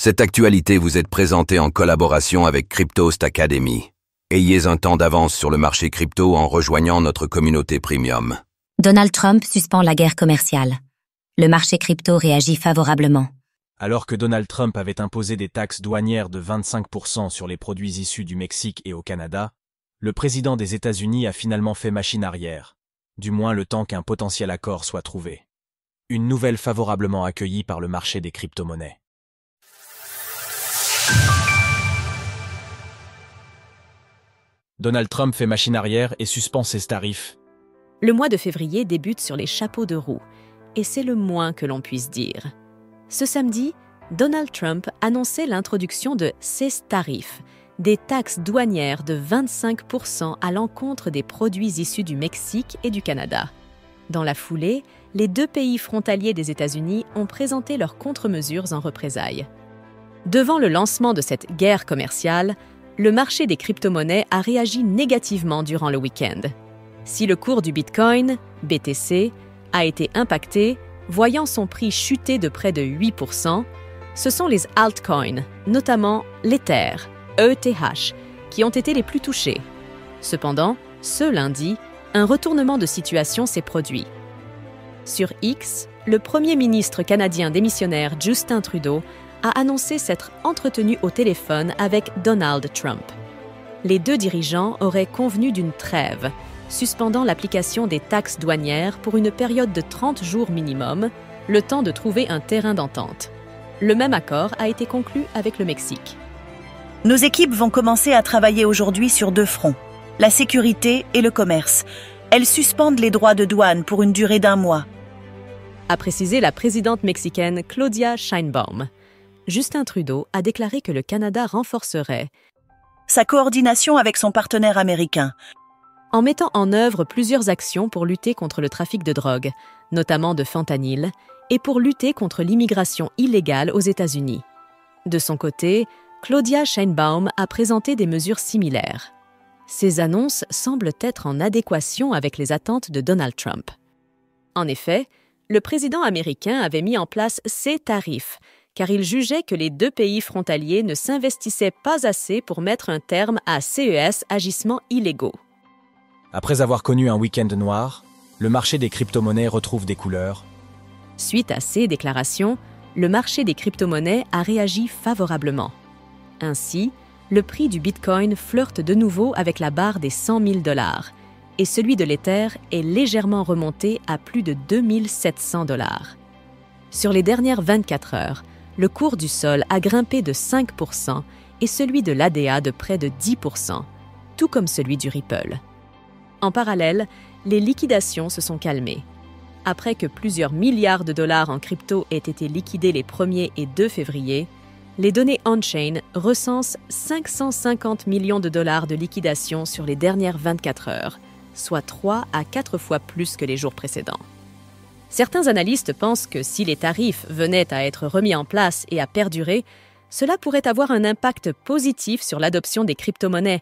Cette actualité vous est présentée en collaboration avec Cryptost Academy. Ayez un temps d'avance sur le marché crypto en rejoignant notre communauté premium. Donald Trump suspend la guerre commerciale. Le marché crypto réagit favorablement. Alors que Donald Trump avait imposé des taxes douanières de 25% sur les produits issus du Mexique et au Canada, le président des États-Unis a finalement fait machine arrière, du moins le temps qu'un potentiel accord soit trouvé. Une nouvelle favorablement accueillie par le marché des crypto-monnaies. Donald Trump fait machine arrière et suspend ses tarifs. Le mois de février débute sur les chapeaux de roue, et c'est le moins que l'on puisse dire. Ce samedi, Donald Trump annonçait l'introduction de ses tarifs, des taxes douanières de 25% à l'encontre des produits issus du Mexique et du Canada. Dans la foulée, les deux pays frontaliers des États-Unis ont présenté leurs contre-mesures en représailles. Devant le lancement de cette guerre commerciale, le marché des crypto-monnaies a réagi négativement durant le week-end. Si le cours du Bitcoin, BTC, a été impacté, voyant son prix chuter de près de 8%, ce sont les altcoins, notamment l'Ether, ETH, qui ont été les plus touchés. Cependant, ce lundi, un retournement de situation s'est produit. Sur X, le premier ministre canadien démissionnaire Justin Trudeau a annoncé s'être entretenu au téléphone avec Donald Trump. Les deux dirigeants auraient convenu d'une trêve, suspendant l'application des taxes douanières pour une période de 30 jours minimum, le temps de trouver un terrain d'entente. Le même accord a été conclu avec le Mexique. Nos équipes vont commencer à travailler aujourd'hui sur deux fronts, la sécurité et le commerce. Elles suspendent les droits de douane pour une durée d'1 mois. A précisé la présidente mexicaine Claudia Sheinbaum. Justin Trudeau a déclaré que le Canada renforcerait sa coordination avec son partenaire américain, en mettant en œuvre plusieurs actions pour lutter contre le trafic de drogue, notamment de fentanyl, et pour lutter contre l'immigration illégale aux États-Unis. De son côté, Claudia Sheinbaum a présenté des mesures similaires. Ces annonces semblent être en adéquation avec les attentes de Donald Trump. En effet, le président américain avait mis en place ces tarifs, car il jugeait que les deux pays frontaliers ne s'investissaient pas assez pour mettre un terme à ces agissements illégaux. Après avoir connu un week-end noir, le marché des crypto-monnaies retrouve des couleurs. Suite à ces déclarations, le marché des crypto-monnaies a réagi favorablement. Ainsi, le prix du Bitcoin flirte de nouveau avec la barre des 100 000 $, et celui de l'Ether est légèrement remonté à plus de 2 700 $. Sur les dernières 24 heures, le cours du Sol a grimpé de 5% et celui de l'ADA de près de 10%, tout comme celui du Ripple. En parallèle, les liquidations se sont calmées. Après que plusieurs milliards de dollars en crypto aient été liquidés les 1er et 2 février, les données on-chain recensent 550 millions de dollars de liquidation sur les dernières 24 heures, soit 3 à 4 fois plus que les jours précédents. Certains analystes pensent que si les tarifs venaient à être remis en place et à perdurer, cela pourrait avoir un impact positif sur l'adoption des crypto-monnaies,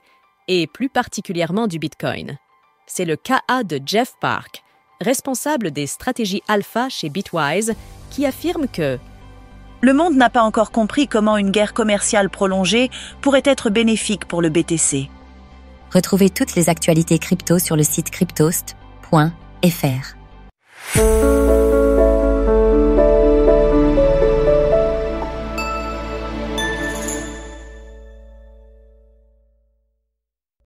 et plus particulièrement du Bitcoin. C'est le cas de Jeff Park, responsable des stratégies alpha chez Bitwise, qui affirme que le monde n'a pas encore compris comment une guerre commerciale prolongée pourrait être bénéfique pour le BTC. Retrouvez toutes les actualités crypto sur le site cryptost.fr.